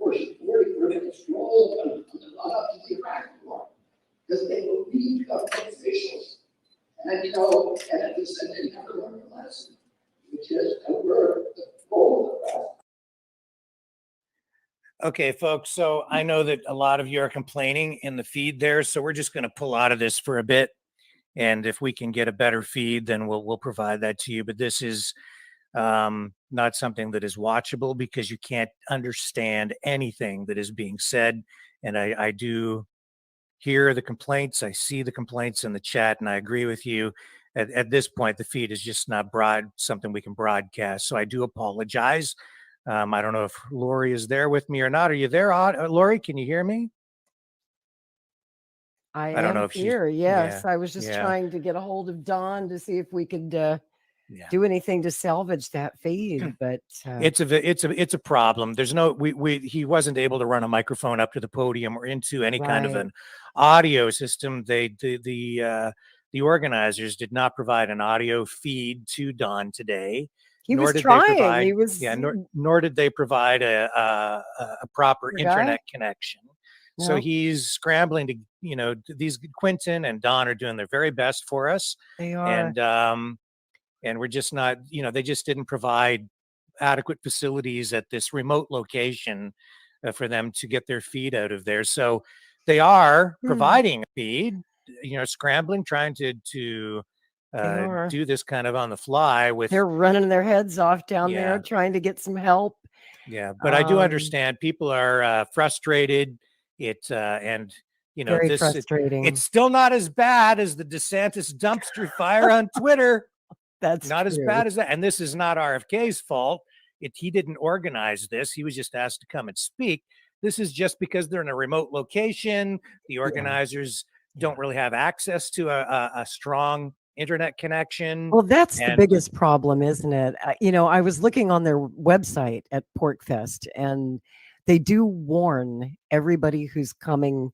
push 40 stroll on the run up to the Iraq war because they believe government officials. And you know, and they said they never learned a lesson, which is over the goal of that. Okay, folks. So I know that a lot of you are complaining in the feed there, so we're just going to pull out of this for a bit. And if we can get a better feed, then we'll provide that to you. But this is not something that is watchable because you can't understand anything that is being said. And I do hear the complaints. I see the complaints in the chat, and I agree with you. At this point, the feed is just not something we can broadcast. So I do apologize. I don't know if Lori is there with me or not. Are you there, Lori? Can you hear me? I don't am know if here. Yes, yeah, I was just trying to get a hold of Don to see if we could do anything to salvage that feed. But it's a problem. There's no he wasn't able to run a microphone up to the podium or into any kind of an audio system. The organizers did not provide an audio feed to Don today. He was trying. Nor did they provide a proper internet connection. No. So he's scrambling to, these Quintan and Don are doing their very best for us. They are. And we're just not, they just didn't provide adequate facilities at this remote location for them to get their feed out of there. So they are providing a feed, scrambling, trying to do this kind of on the fly they're running their heads off down there trying to get some help. Yeah, but I do understand people are frustrated. Frustrating. It's still not as bad as the DeSantis dumpster fire on Twitter. That's not true. As bad as that. And this is not RFK's fault. He didn't organize this. He was just asked to come and speak. This is just because they're in a remote location. The organizers don't really have access to a strong internet connection. Well, that's the biggest problem, isn't it? I was looking on their website at Porcfest, and they do warn everybody who's coming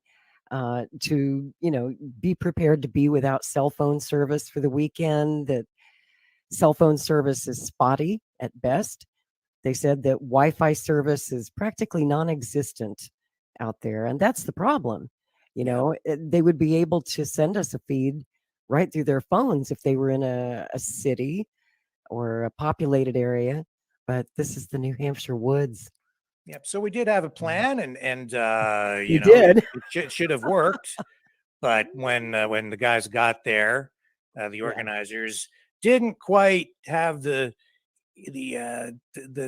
to, be prepared to be without cell phone service for the weekend, that cell phone service is spotty at best. They said that Wi-Fi service is practically non-existent out there, and that's the problem. They would be able to send us a feed right through their phones if they were in a city or a populated area, but this is the New Hampshire woods. Yep. So we did have a plan, and did. It should have worked, but when the guys got there, the organizers didn't quite have the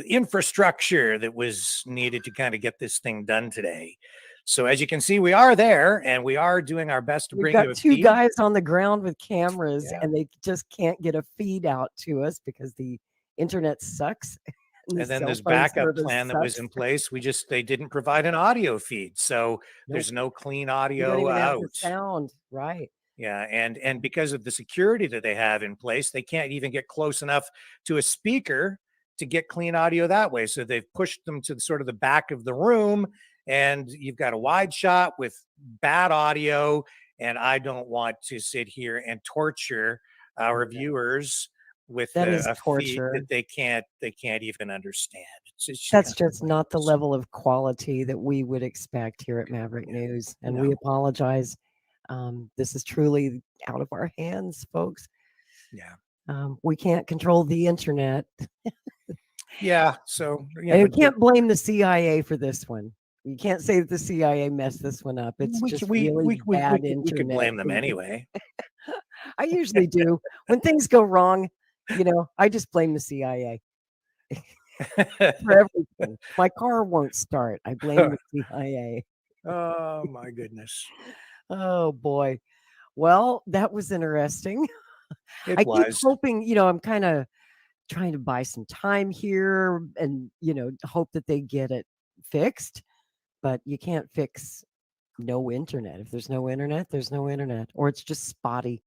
infrastructure that was needed to kind of get this thing done today. So as you can see, we are there, and we are doing our best to bring you a feed. We've got two guys on the ground with cameras, and they just can't get a feed out to us because the internet sucks. And then this backup plan that was in place, they didn't provide an audio feed, so there's no clean audio out. Sound right. Yeah, and because of the security that they have in place, they can't even get close enough to a speaker to get clean audio that way. So they've pushed them to sort of the back of the room, and you've got a wide shot with bad audio. And I don't want to sit here and torture our viewers with a torture feed that they can't even understand. That's just not the level of quality that we would expect here at Maverick News, and we apologize. This is truly out of our hands, folks. We can't control the internet. So and you can't blame the CIA for this one. You can't say that the CIA messed this one up. It's just really bad internet. We could blame them anyway. I usually do. When things go wrong, I just blame the CIA for everything. My car won't start. I blame the CIA. Oh, my goodness. Oh, boy. Well, that was interesting. I keep hoping, I'm kind of trying to buy some time here and, hope that they get it fixed. But you can't fix no internet. If there's no internet, there's no internet, or it's just spotty.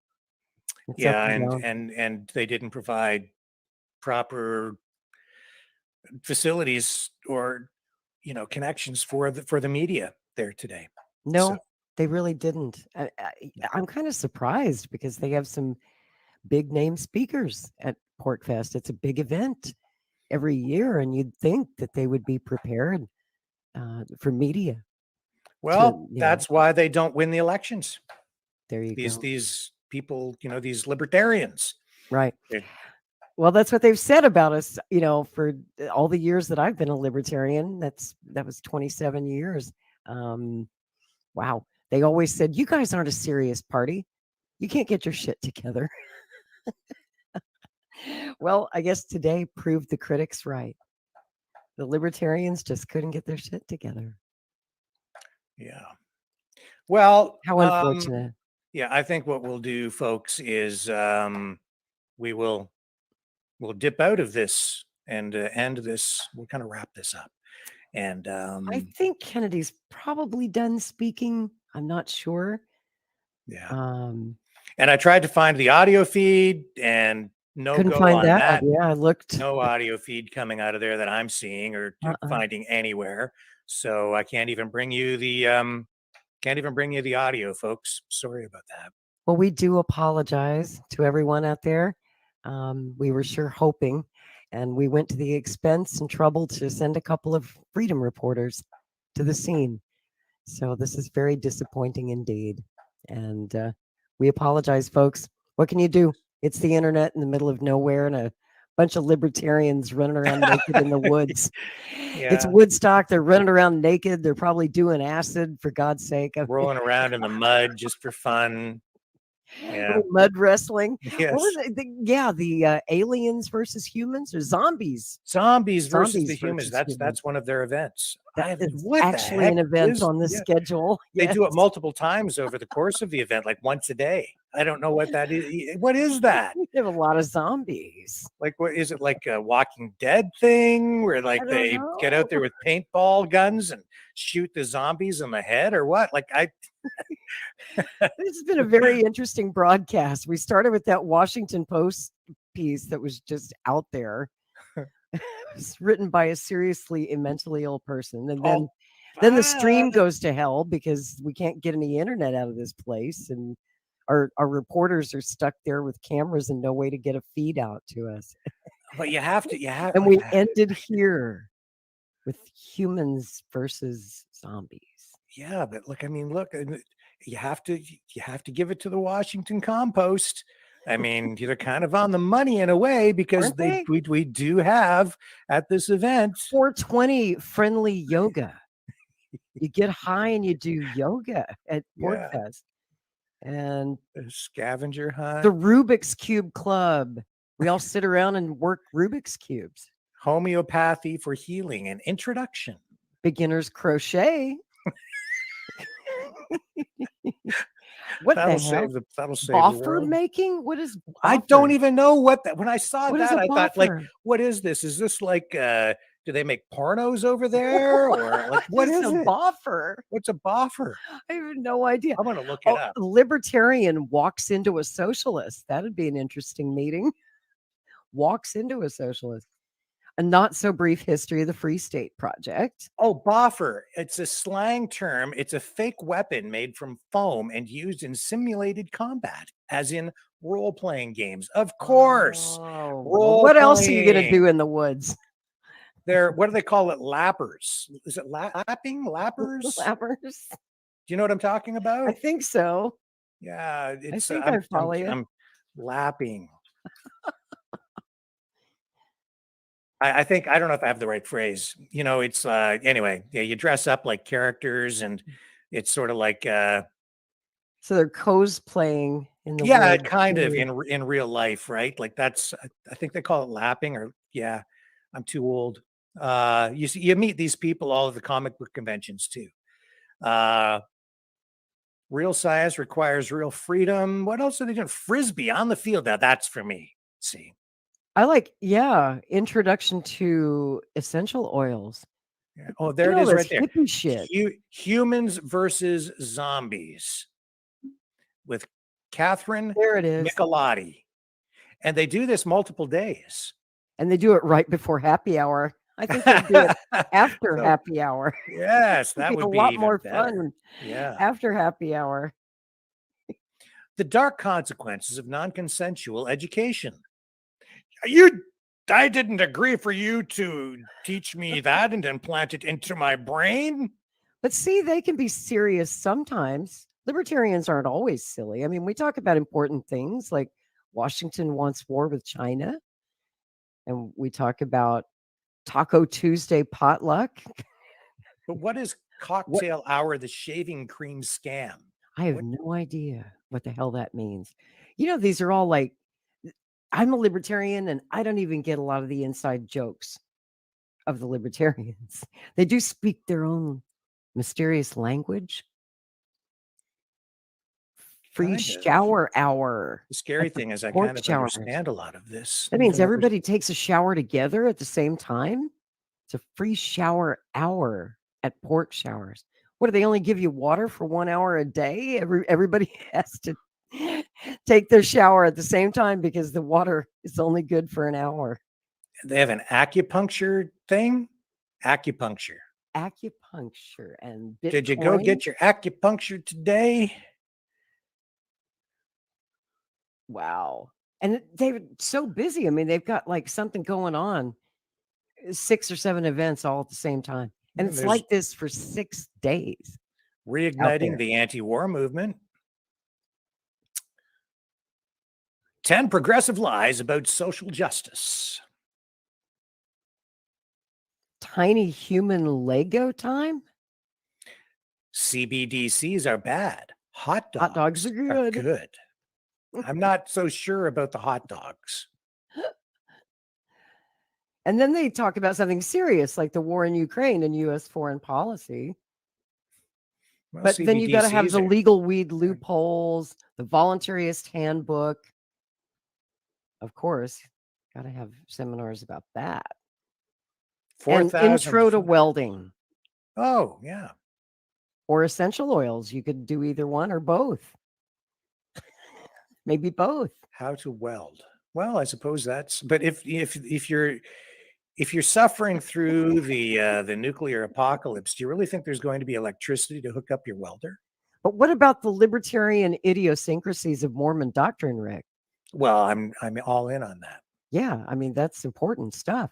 And they didn't provide proper facilities or connections for the media there today. No, they really didn't. I'm kind of surprised because they have some big name speakers at Porcfest. It's a big event every year, and you'd think that they would be prepared for media. Well, you know. that's why they don't win the elections. There you go. These people, these libertarians. Right. They- Well, that's what they've said about us, for all the years that I've been a libertarian. That was 27 years. Wow. They always said, you guys aren't a serious party. You can't get your shit together. Well, I guess today proved the critics right. The libertarians just couldn't get their shit together. Yeah. Well, How unfortunate. yeah, I think what we'll do, folks, is we'll dip out of this and end this. We'll kind of wrap this up. And I think Kennedy's probably done speaking. I'm not sure. yeah. Um, And I tried to find the audio feed and no couldn't go find on that. that. Yeah, I looked. No audio feed coming out of there that I'm seeing or finding anywhere. So I can't even bring you the audio, folks. Sorry about that. Well, we do apologize to everyone out there. We were sure hoping, and we went to the expense and trouble to send a couple of freedom reporters to the scene. So this is very disappointing indeed. And we apologize, folks. What can you do? It's the internet in the middle of nowhere and a bunch of libertarians running around naked in the woods. Yeah. It's Woodstock. They're running around naked. They're probably doing acid, for God's sake. Rolling around in the mud just for fun. Yeah. Mud wrestling. Yes. What was it? The aliens versus humans or zombies? Zombies versus Zombies the humans. versus That's humans. one of their events. That is what the actually an heck event is- on the yeah. schedule. They do it Yes. multiple times over the course of the event, like once a day. I don't know what that is. What is that? We have a lot of zombies. Like, what is it, like a Walking Dead thing where like I don't they get out there with paintball guns and shoot the zombies in the head or what? Like This has been a very interesting broadcast. We started with that Washington Post piece that was just out there. It was written by a seriously mentally ill person. And then the stream goes to hell because we can't get any internet out of this place. And our reporters are stuck there with cameras and no way to get a feed out to us. But you have. And we ended here with humans versus zombies. Yeah, but look, you have to give it to the Washington Compost. I mean, they're kind of on the money in a way because we do have at this event 420 friendly yoga. You get high and you do yoga at Porcfest. And a scavenger hunt, the Rubik's Cube Club. We all sit around and work Rubik's Cubes. homeopathy for healing and introduction. Beginner's crochet. What that'll the hell? That'll save the Boffer world. making? What is boffer? I don't even know what that. When I saw What is that, a I thought, like, boffer? what is this? Is this like, do they make pornos over there, or like, what is a it? boffer? What's a boffer? I have no idea. I'm gonna look it up. A libertarian walks into a socialist. That'd be an interesting meeting. Walks into a socialist. A not so brief history of the Free State Project. Oh, boffer. It's a slang term. It's a fake weapon made from foam and used in simulated combat, as in role-playing games. Of course. Oh, what else are you going to do in the woods? What do they call it? Lappers. Is it lapping? Lappers? Lappers. Do you know what I'm talking about? I think so. Yeah. It's, I think I follow you. I'm lapping. I think, I don't know if I have the right phrase. It's anyway, yeah, you dress up like characters and it's sort of like so they're cosplaying in the woods, kind of in real life, right? Like that's, I think they call it lapping, or yeah, I'm too old. You meet these people all at the comic book conventions too. Real science requires real freedom. What else are they doing? Frisbee on the field. Now that's for me. Let's see. I like, introduction to essential oils. Yeah. Oh, there it is right there. Hippie shit. Humans versus zombies with Catherine there it is. Michelotti. And they do this multiple days. And they do it right before happy hour. I think they do it after happy hour. Yes, that would be a lot even more better. fun. Yeah. After happy hour. The dark consequences of non-consensual education. You I didn't agree for you to teach me that and implant it into my brain. But see, they can be serious sometimes. Libertarians aren't always silly. I mean, we talk about important things like Washington wants war with China, and we talk about Taco Tuesday potluck. But what is cocktail hour, the shaving cream scam? I have no idea what the hell that means. You know, these are all like, I'm a libertarian and I don't even get a lot of the inside jokes of the libertarians. They do speak their own mysterious language. Free Kind of. shower hour. The scary at the thing is I pork kind of showers. understand a lot of this. That means everybody takes a shower together at the same time. It's a free shower hour at pork showers. What, do they only give you water for 1 hour a day? Everybody has to take their shower at the same time because the water is only good for an hour. They have an acupuncture thing. Acupuncture And Bitcoin. Did you go get your acupuncture today? Wow. And they're so busy. I mean, they've got like something going on, 6 or 7 events all at the same time. And it's like this for 6 days. Reigniting the anti-war movement. 10 progressive lies about social justice. Tiny human Lego time. CBDCs are bad. Hot dogs are good. I'm not so sure about the hot dogs. And then they talk about something serious like the war in Ukraine and U.S. foreign policy. Well, but then you got to have the CBDCs are- legal weed loopholes, the voluntarist handbook. Of course, got to have seminars about that. And 4,000 intro to welding Oh, yeah. or essential oils. You could do either one or both. Maybe both. How to weld. Well, I suppose that's, but if you're suffering through the nuclear apocalypse, do you really think there's going to be electricity to hook up your welder? But what about the libertarian idiosyncrasies of Mormon doctrine, Rick? Well, I'm all in on that. Yeah, I mean, that's important stuff.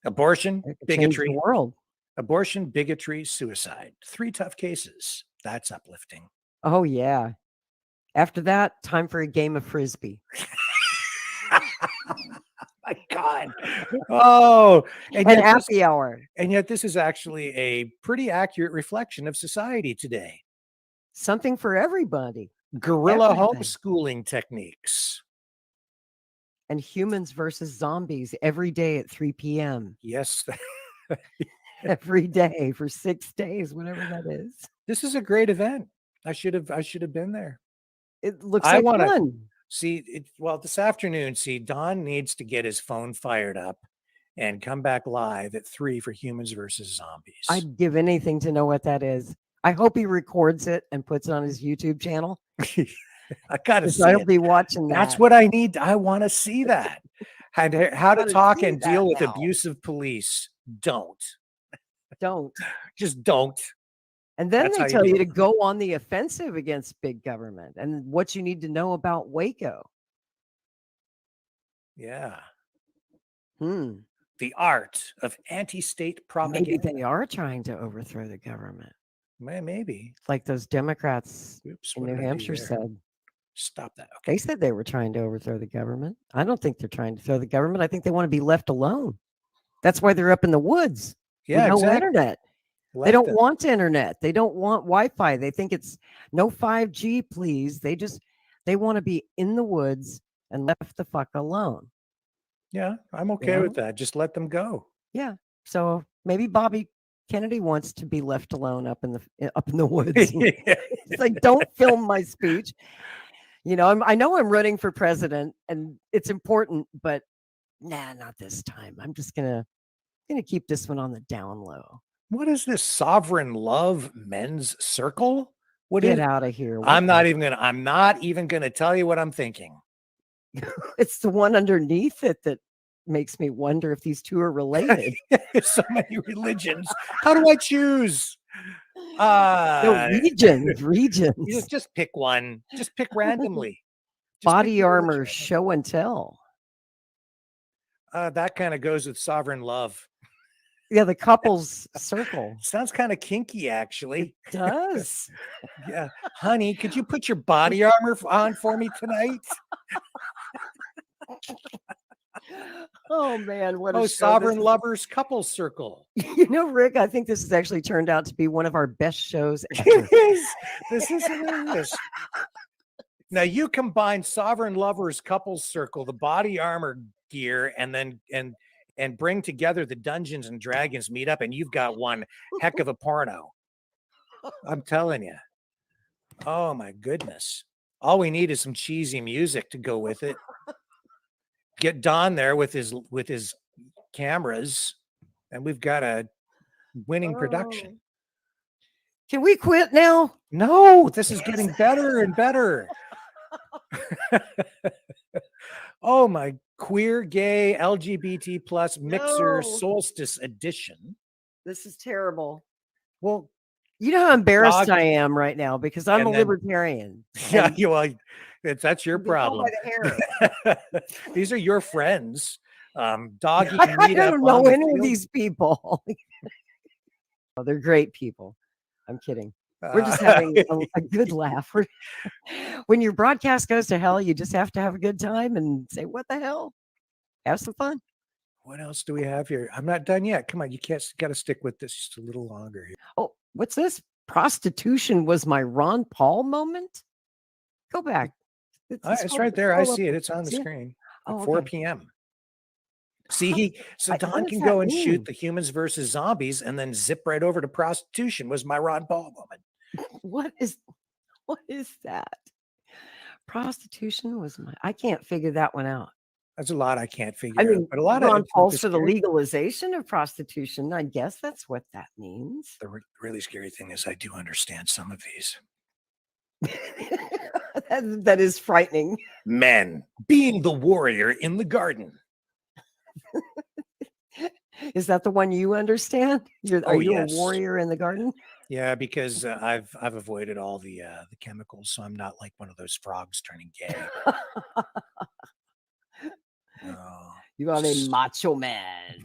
Abortion, It could change the bigotry, world. abortion, bigotry, suicide. 3 tough cases. That's uplifting. Oh yeah. After that, time for a game of frisbee. My God. Oh, And yet happy hour. and yet this is actually a pretty accurate reflection of society today. Something for everybody. Guerrilla Everything. homeschooling techniques. And humans versus zombies every day at 3 p.m. Yes. Every day for 6 days, whatever that is. This is a great event. I should have been there. It looks I like wanna- fun. See, well, this afternoon, Don needs to get his phone fired up and come back live at 3 for humans versus zombies. I'd give anything to know what that is. I hope he records it and puts it on his YouTube channel. I gotta see I'll it. be watching that. That's what I need. I want to see that. How to Gotta talk see and that deal with now. abusive police. Don't. Don't. Just don't. And then That's how they you tell you do to it. go on the offensive against big government and what you need to know about Waco. Yeah. The The art of anti-state Maybe propaganda. they are trying to overthrow the government, Maybe. like those Democrats Oops. in what New did I do Hampshire there? said. Stop that. Okay. They said they were trying to overthrow the government. I don't think they're trying to throw the government. I think they want to be left alone. That's why they're up in the woods. Yeah, with no exactly. internet. They Left don't it. want internet. They don't want Wi-Fi. They think it's no 5G, please. They want to be in the woods and left the fuck alone. Yeah, I'm okay with that. Just let them go. Yeah. So maybe Bobby Kennedy wants to be left alone up in the woods. It's like, don't film my speech. You know, I know I'm running for president and it's important, but nah, not this time. I'm just gonna keep this one on the down low. What is this sovereign love men's circle? What Get is? out of here. I'm not even gonna tell you what I'm thinking. It's the one underneath it that makes me wonder if these two are related. There's so many religions. How do I choose? No, regions. Just pick one. Just pick randomly. Just pick Body your armor, religion. show and tell. That kind of goes with sovereign love. Yeah, the couples circle. Sounds kind of kinky, actually. It does. Yeah. Honey, could you put your body armor on for me tonight? Oh man, what a Oh, show sovereign this lovers couples circle. is. You know, Rick, I think this has actually turned out to be one of our best shows ever. It is. This is hilarious. Now you combine sovereign lovers couples circle, the body armor gear, and then and bring together the Dungeons and Dragons meetup, and you've got one heck of a porno. I'm telling you. Oh my goodness. All we need is some cheesy music to go with it. Get Don there with his cameras, and we've got a winning production. Can we quit now? No, this is getting better and better. Oh my queer, gay, LGBT plus mixer No. solstice edition. This is terrible. Well, You know how embarrassed Dog- I am right now because I'm And a then- libertarian. yeah, And well, that's your I've been told problem. by the hair. These are your friends. Doggy I meetup don't on know the any of field. these people. Oh, they're great people. I'm kidding. We're just Uh, having a good laugh. When your broadcast goes to hell, you just have to have a good time and say, what the hell? Have some fun. what else do we have here? I'm not done yet. Come on, you got to stick with this just a little longer here. Oh, what's this? Prostitution was my Ron Paul moment? Go back. It's right there. I see it. It's on the See it? screen. Oh, 4 okay. p.m. See, so What Don does can that go and mean? shoot the humans versus zombies and then zip right over to prostitution was my Ron Paul moment. What is that? Prostitution was my I can't figure that one out. That's a lot I can't figure I out. mean, But a lot Ron of Paul's for the legalization of prostitution. I guess that's what that means. The really scary thing is I do understand some of these. that is frightening. Men being the warrior in the garden. Is that the one you understand? Are Oh, you yes. a warrior in the garden? Yeah, because I've avoided all the chemicals, so I'm not like one of those frogs turning gay. Oh. You are a macho man.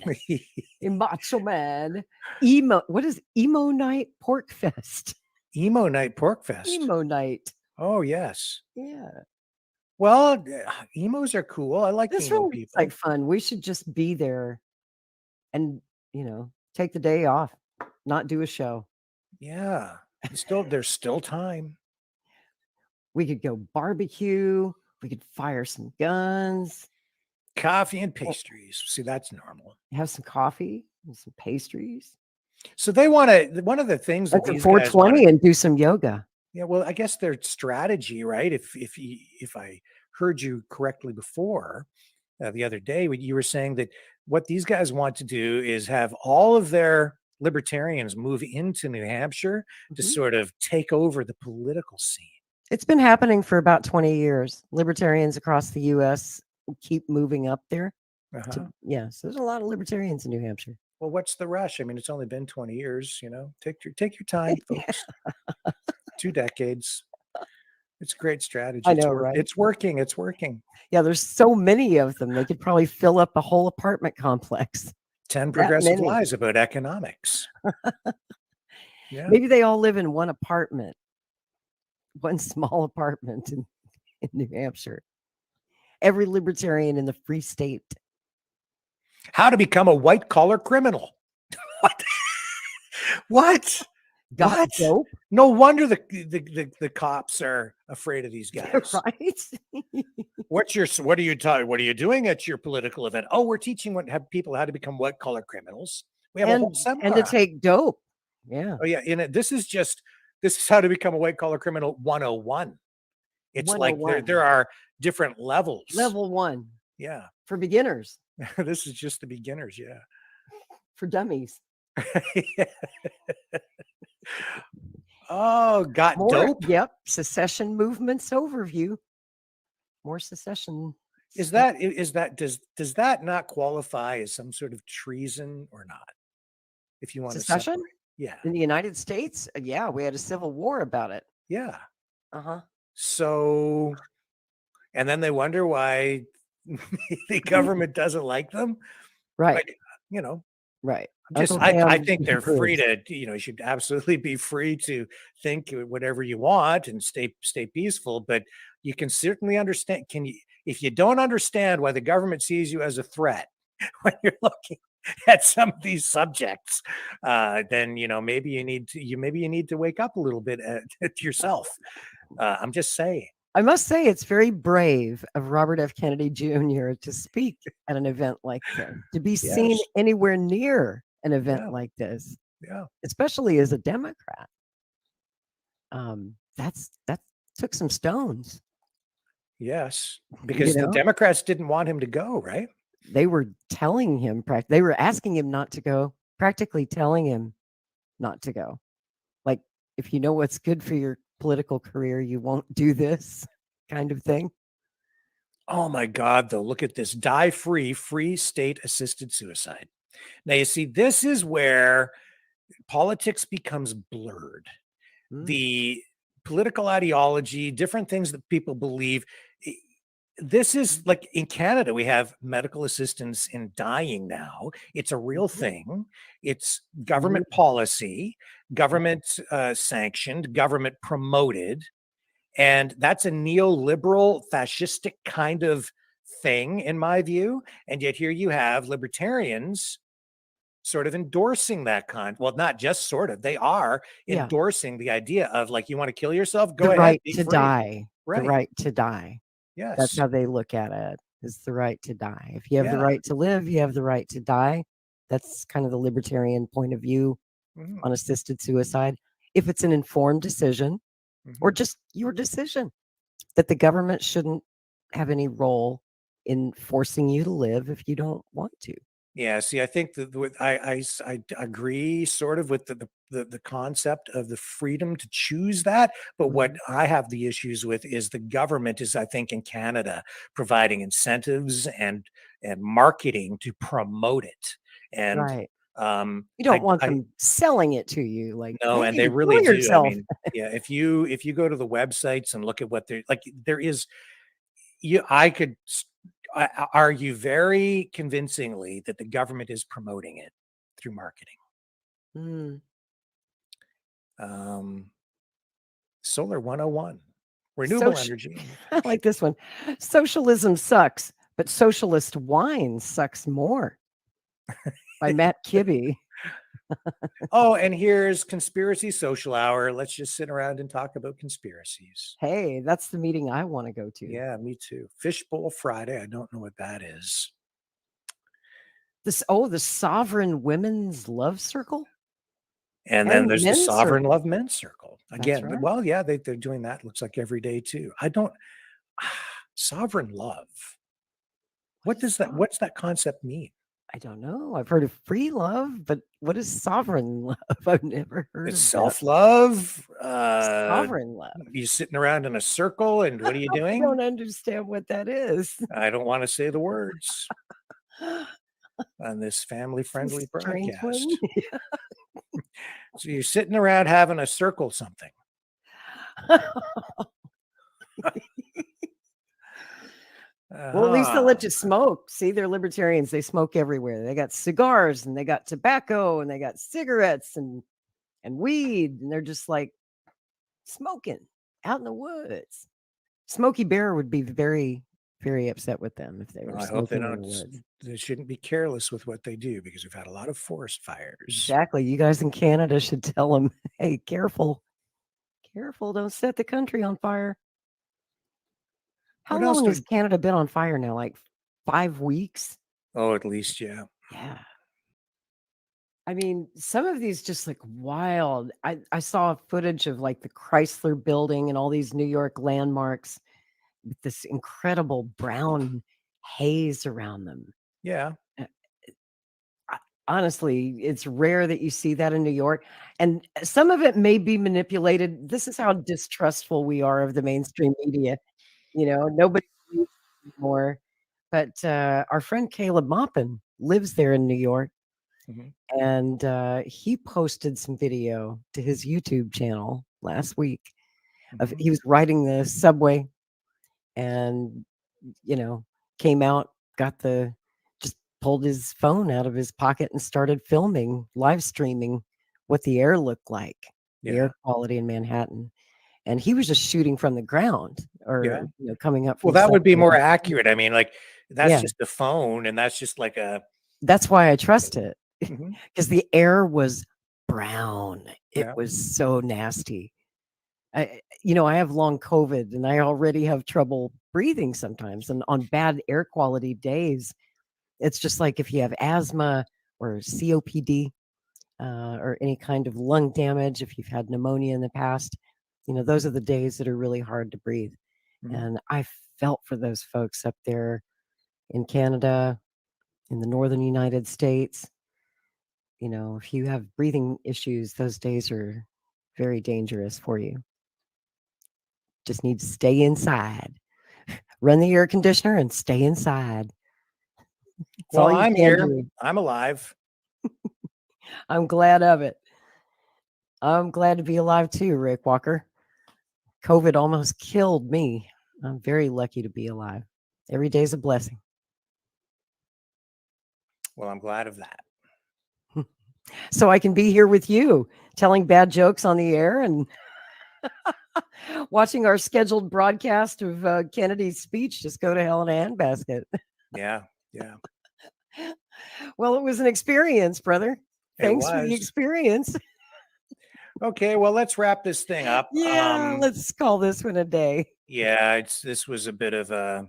A macho man. Emo. What is emo night Porcfest? Emo night Porcfest. Emo night. Oh yes. Yeah. Well, emos are cool. I like This emo really people. looks like fun. We should just be there and, take the day off, not do a show. Yeah. There's still time. We could go barbecue. We could fire some guns, Coffee and pastries. See, that's normal. have some coffee and some pastries. So they want to. One of the things that That's at these guys wanna- 420 and do some yoga. Yeah, well, I guess their strategy, right? If I heard you correctly before the other day, you were saying that what these guys want to do is have all of their libertarians move into New Hampshire to Mhm. sort of take over the political scene. It's been happening for about 20 years. Libertarians across the U.S. keep moving up there. Uh-huh. Yeah, so there's a lot of libertarians in New Hampshire. Well, what's the rush? I mean, it's only been 20 years. Take your time, folks. 2 decades. It's a great strategy. I It's know, right? It's working. It's working. Yeah, there's so many of them. They could probably fill up a whole apartment complex. 10 That progressive many. lies about economics. Yeah. Maybe they all live in one apartment, one small apartment in New Hampshire. Every libertarian in the free state. How to become a white collar criminal. What? What? Got What? dope, No wonder the cops are afraid of these guys. right? What are you doing at your political event? Oh, we're teaching people how to become white collar criminals. We have a whole seminar. And to take dope. Yeah. Oh yeah, this is how to become a white collar criminal 101. It's like 101. there are different levels. Level 1 Yeah. for beginners, This is just the beginners, yeah. for dummies. Oh, got More, dope. Yep. Secession movements overview. More secession. Does that not qualify as some sort of treason or not? If you want Secession? to separate. Yeah. In the United States? Yeah, we had a civil war about it. Yeah. Uh-huh. So, and then they wonder why the government doesn't like them. Right. Like, you know, Right. just Uncle I Sam think they're free approves. to, you should absolutely be free to think whatever you want and stay peaceful. But you can certainly understand. If you don't understand why the government sees you as a threat when you're looking at some of these subjects, then maybe you need to wake up a little bit at yourself. I'm just saying. I must say it's very brave of Robert F. Kennedy Jr. to speak at an event like this, to be seen Yes. anywhere near an event Yeah. like this, Yeah. especially as a Democrat. That took some stones. Yes, because the Democrats didn't want him to go, right? They were telling him, they were asking him not to go, practically telling him not to go. Like, if you know what's good for your political career, you won't do this kind of thing. Oh my God, though, look at this. Die free state assisted suicide. Now, you see, this is where politics becomes blurred. The political ideology, different things that people believe. This is like in Canada, we have medical assistance in dying now. It's a real thing. It's government policy, government sanctioned, government promoted. And that's a neoliberal, fascistic kind of thing, in my view. And yet here you have libertarians sort of endorsing that well, not just sort of, they are endorsing the idea of, like, you want to kill yourself, go ahead, right be to free. Die. Right. The right to die. Yes. That's how they look at it, is the right to die. If you have the right to live, you have the right to die. That's kind of the libertarian point of view on assisted suicide. If it's an informed decision or just your decision, that the government shouldn't have any role in forcing you to live if you don't want to. Yeah, see, I think that I agree sort of with the concept of the freedom to choose that. But what I have the issues with is the government is, I think, in Canada, providing incentives and marketing to promote it. And right. You don't want them selling it to you, like, no, hey, and they really do. Yourself. I mean, yeah, if you go to the websites and look at what they're like, there is I could argue very convincingly that the government is promoting it through marketing. Solar 101, renewable energy. I like this one. Socialism sucks, but socialist wine sucks more. By Matt Kibbe. Oh, and here's Conspiracy Social Hour. Let's just sit around and talk about conspiracies. Hey, that's the meeting I want to go to. Yeah, me too. Fishbowl Friday. I don't know what that is. The Sovereign Women's Love Circle? And then there's the Sovereign Love Men's Circle. Again, right. well, yeah, they're doing that. Looks like every day too. Sovereign love. What's that concept mean? I don't know. I've heard of free love, but what is sovereign love? I've never heard it's of self-love. Sovereign love. You sitting around in a circle, and what are you doing? I don't understand what that is. I don't want to say the words on this family-friendly broadcast. So you're sitting around having a circle something. Well, at least they'll let you smoke. See, they're libertarians. They smoke everywhere. They got cigars and they got tobacco and they got cigarettes and weed. And they're just like smoking out in the woods. Smokey Bear would be very, very upset with them if they were smoking in the woods. They shouldn't be careless with what they do because we've had a lot of forest fires. Exactly. You guys in Canada should tell them, hey, careful. Careful. Don't set the country on fire. How long has Canada been on fire now? Like 5 weeks? Oh, at least, yeah. Yeah. I mean, some of these just like wild. I saw footage of like the Chrysler building and all these New York landmarks with this incredible brown haze around them. Yeah. Honestly, it's rare that you see that in New York. And some of it may be manipulated. This is how distrustful we are of the mainstream media. Nobody believes anymore. But our friend Caleb Maupin lives there in New York. And he posted some video to his YouTube channel last week of he was riding the subway and came out, just pulled his phone out of his pocket and started filming, live streaming what the air looked like, the air quality in Manhattan. And he was just shooting from the ground or coming up. Well, that would be more accurate. I mean, like that's just a phone, and that's just like a. That's why I trust it, because the air was brown. It was so nasty. I have long COVID, and I already have trouble breathing sometimes. And on bad air quality days, it's just like if you have asthma or COPD or any kind of lung damage, if you've had pneumonia in the past. Those are the days that are really hard to breathe. And I felt for those folks up there in Canada, in the northern United States. If you have breathing issues, those days are very dangerous for you. Just need to stay inside. Run the air conditioner and stay inside. Well, I'm here. I'm alive. I'm glad of it. I'm glad to be alive too, Rick Walker. COVID almost killed me. I'm very lucky to be alive. Every day's a blessing. Well, I'm glad of that. So I can be here with you, telling bad jokes on the air and watching our scheduled broadcast of Kennedy's speech just go to hell in a handbasket. Yeah. Well, it was an experience, brother. Thanks for the experience. Okay, well, let's wrap this thing up. Yeah, let's call this one a day. Yeah, this was a bit of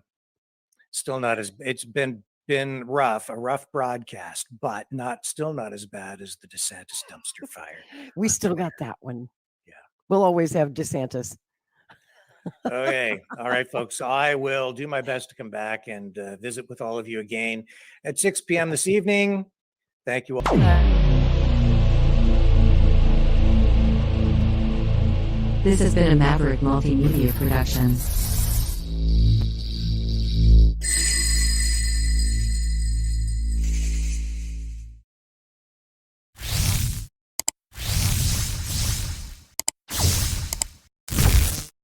still not as, it's been a rough broadcast, but still not as bad as the DeSantis dumpster fire. We still got that one. Yeah. We'll always have DeSantis. Okay. All right, folks. I will do my best to come back and visit with all of you again at 6 p.m. this evening. Thank you all. This has been a Maverick Multimedia production.